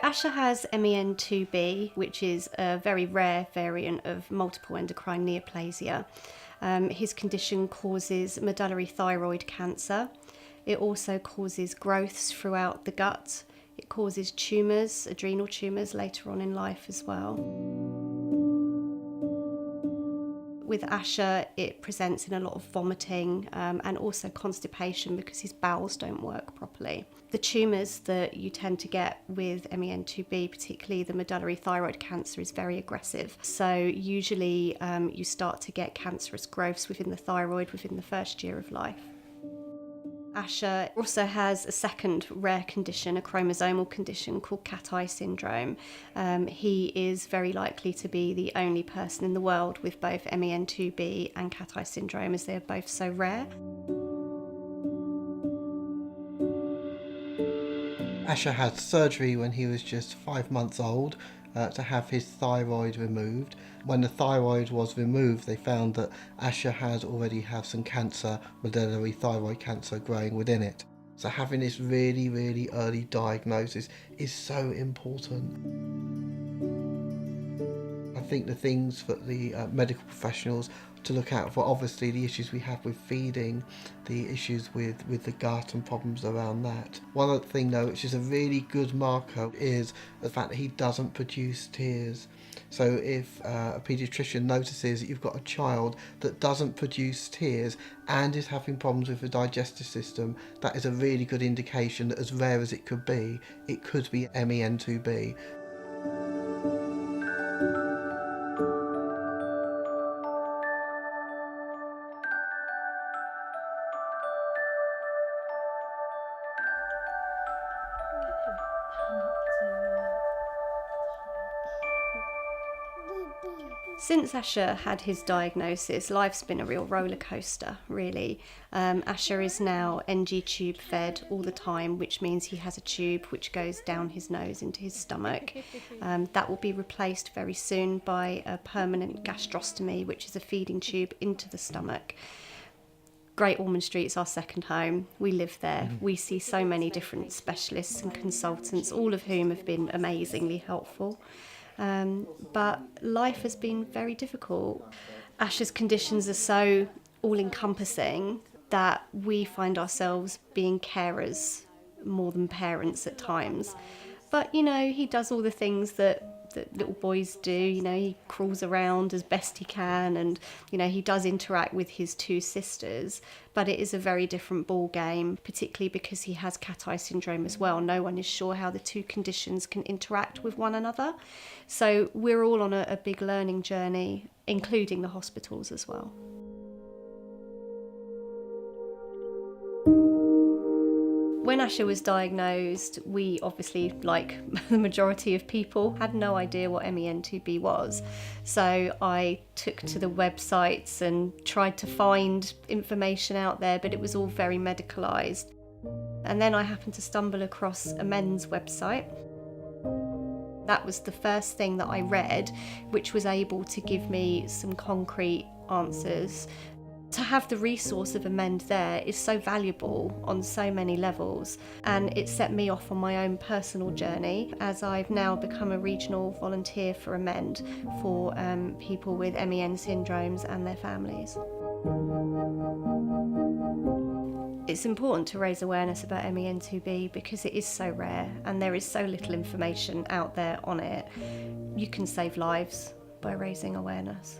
Asher has MEN2B, which is a very rare variant of multiple endocrine neoplasia. His condition causes medullary thyroid cancer. It also causes growths throughout the gut. It causes tumours, adrenal tumours later on in life as well. With Asher, it presents in a lot of vomiting and also constipation because his bowels don't work properly. The tumours that you tend to get with MEN2B, particularly the medullary thyroid cancer, is very aggressive. So usually you start to get cancerous growths within the thyroid within the first year of life. Asher also has a second rare condition, a chromosomal condition called cat-eye syndrome. He is very likely to be the only person in the world with both MEN2B and cat-eye syndrome, as they are both so rare. Asher had surgery when he was just 5 months old to have his thyroid removed. When the thyroid was removed, they found that Asher had already had some cancer, medullary thyroid cancer, growing within it. So having this really, really early diagnosis is so important. I think the things for the medical professionals to look out for, obviously the issues we have with feeding, the issues with the gut and problems around that. One other thing though, which is a really good marker, is the fact that he doesn't produce tears. So if a paediatrician notices that you've got a child that doesn't produce tears and is having problems with the digestive system, that is a really good indication that, as rare as it could be MEN2B. Since Asher had his diagnosis, life's been a real roller coaster, really. Asher is now NG tube fed all the time, which means he has a tube which goes down his nose into his stomach. That will be replaced very soon by a permanent gastrostomy, which is a feeding tube into the stomach. Great Ormond Street's our second home. We live there. We see so many different specialists and consultants, all of whom have been amazingly helpful. But life has been very difficult. Asher's conditions are so all-encompassing that we find ourselves being carers more than parents at times. But, you know, he does all the things that little boys do. You know, he crawls around as best he can, and, you know, he does interact with his two sisters, but it is a very different ball game, particularly because he has cat-eye syndrome as well. No one is sure how the two conditions can interact with one another. So we're all on a big learning journey, including the hospitals as well. When Asher was diagnosed, we obviously, like the majority of people, had no idea what MEN2B was. So I took to the websites and tried to find information out there, but it was all very medicalised. And then I happened to stumble across a men's website. That was the first thing that I read, which was able to give me some concrete answers. To have the resource of a MEND there is so valuable on so many levels, and it set me off on my own personal journey, as I've now become a regional volunteer for a MEND for people with MEN syndromes and their families. It's important to raise awareness about MEN2B because it is so rare and there is so little information out there on it. You can save lives by raising awareness.